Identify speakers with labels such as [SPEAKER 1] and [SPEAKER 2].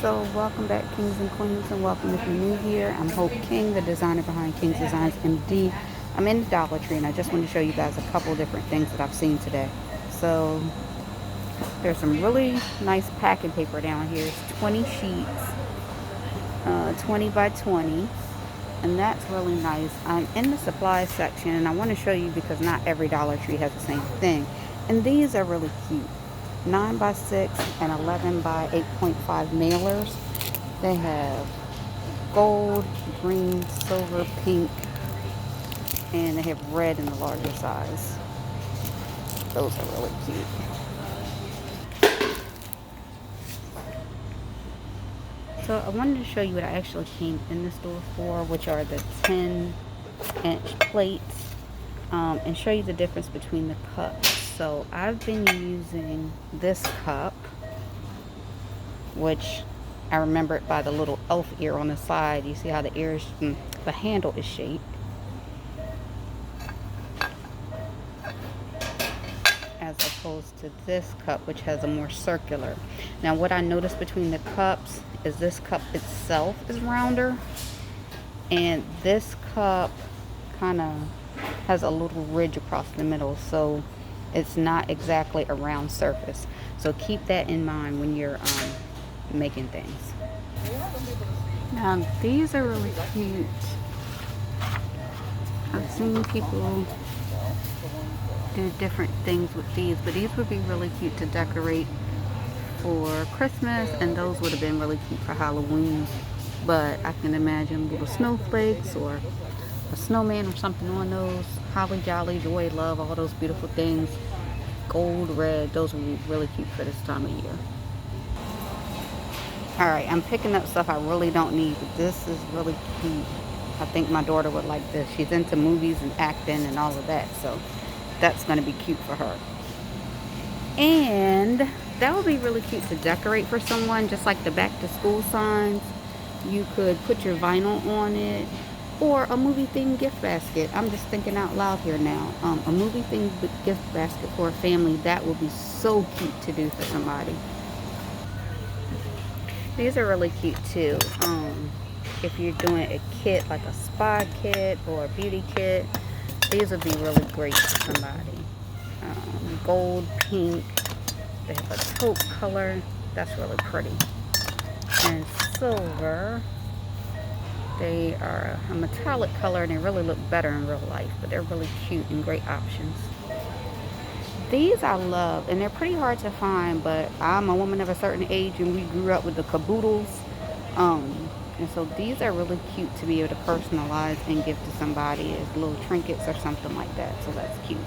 [SPEAKER 1] So welcome back, kings and queens, and welcome if you're new here. I'm Hope King, the designer behind King's Designs MD. I'm in the Dollar Tree, and I just want to show you guys a couple different things that I've seen today. So there's some really nice packing paper down here. It's 20 sheets, 20 by 20, and that's really nice. I'm in the supply section, and I want to show you because not every Dollar Tree has the same thing. And these are really cute. 9 by 6 and 11 by 8.5 mailers. They have gold, green, silver, pink, and they have red in the larger size. Those are really cute. So I wanted to show you what I actually came in the store for, which are the 10-inch plates, and show you the difference between the cups. So I've been using this cup, which I remember it by the little elf ear on the side. You see how the ear is, the handle is shaped. As opposed to this cup, which has a more circular. Now what I noticed between the cups is this cup itself is rounder, and this cup kind of has a little ridge across the middle, so it's not exactly a round surface. So keep that in mind when you're making things. Now these are really cute. I've seen people do different things with these, but these would be really cute to decorate for Christmas, and those would have been really cute for Halloween. But I can imagine little snowflakes or a snowman or something on those. Holly jolly, joy, love, all those beautiful things. Gold, red, those would be really cute for this time of year. Alright, I'm picking up stuff I really don't need, but this is really cute. I think my daughter would like this. She's into movies and acting and all of that, so that's going to be cute for her. And that would be really cute to decorate for someone, just like the back to school signs. You could put your vinyl on it, or a movie themed gift basket. I'm just thinking out loud here now. A movie themed gift basket for a family, that would be so cute to do for somebody. These are really cute too. If you're doing a kit like a spa kit or a beauty kit, these would be really great for somebody. Gold, pink, they have a taupe color, that's really pretty. And silver, they are a metallic color and they really look better in real life, but they're really cute and great options. These I love, and they're pretty hard to find, but I'm a woman of a certain age and we grew up with the caboodles. And so these are really cute to be able to personalize and give to somebody as little trinkets or something like that. So that's cute.